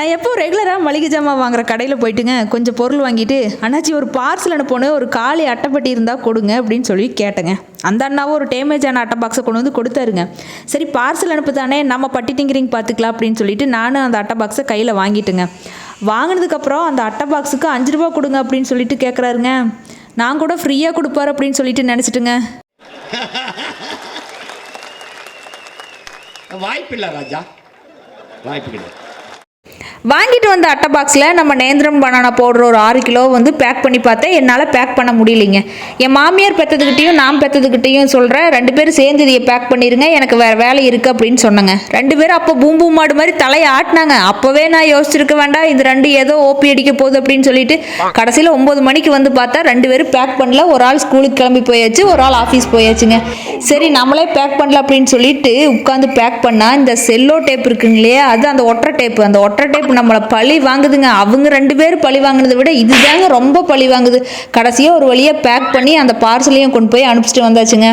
நான் எப்போ ரெகுலராக மளிகை ஜாமான் வாங்குற கடையில் போயிட்டுங்க கொஞ்சம் பொருள் வாங்கிட்டு அண்ணாச்சி ஒரு பார்சல் அனுப்பணும், ஒரு காலி அட்டைப்பட்டி இருந்தால் கொடுங்க அப்படின்னு சொல்லி கேட்டேங்க. அந்த அண்ணாவும் ஒரு டேமேஜான அட்டை பாக்ஸை கொண்டு வந்து கொடுத்தாருங்க. சரி பார்சல் அனுப்புதானே நம்ம பட்டி டிங்கரிங் பார்த்துக்கலாம் அப்படின்னு சொல்லிட்டு நானும் அந்த அட்டை பாக்ஸை கையில் வாங்கிட்டுங்க. வாங்கினதுக்கப்புறம் அந்த அட்டை பாக்ஸுக்கு 5 ரூபா கொடுங்க அப்படின்னு சொல்லிட்டு கேட்குறாருங்க. நான் கூட ஃப்ரீயாக கொடுப்பாரு அப்படின்னு சொல்லிட்டு நினச்சிட்டுங்க. வாய்ப்பில்லை ராஜா, வாய்ப்பு கிடையாது. வாங்கிட்டு வந்த அட்டை பாக்ஸில் நம்ம நேந்திரம் பனானா பவுடர் ஒரு 6 கிலோ வந்து பேக் பண்ணி பார்த்தேன். என்னால் பேக் பண்ண முடியலைங்க. என் மாமியார் பெற்றதுக்கிட்டையும் நான் பெற்றதுக்கிட்டையும் சொல்கிறேன், 2 பேரும் சேர்ந்து இதை பேக் பண்ணிடுங்க, எனக்கு வேறு வேலை இருக்குது அப்படின்னு சொன்னாங்க. 2 பேரும் அப்போ பூம்பூ மாடு மாதிரி தலையை ஆட்டினாங்க. அப்போவே நான் யோசிச்சிருக்க வேண்டாம், இது 2 ஏதோ ஓபி அடிக்க போகுது அப்படின்னு சொல்லிட்டு கடைசியில் 9 மணிக்கு வந்து பார்த்தா 2 பேரும் பேக் பண்ணல. ஒரு ஆள் ஸ்கூலுக்கு கிளம்பி போயாச்சு, ஒரு ஆள் ஆஃபீஸ் போயாச்சுங்க. சரி நம்மளே பேக் பண்ணல அப்படின்னு சொல்லிட்டு உட்காந்து பேக் பண்ணால் இந்த செல்லோ டேப் இருக்குங்க இல்லையா, அது அந்த ஒற்றை டேப்பு. அந்த ஒற்றை டேப் நம்மளை பழி வாங்குதுங்க. அவங்க 2 பேரும் பழி வாங்கினதை விட இதுதாங்க ரொம்ப பழி வாங்குது. கடைசியாக ஒரு வழியாக பேக் பண்ணி அந்த பார்சலையும் கொண்டு போய் அனுப்பிச்சிட்டு வந்தாச்சுங்க.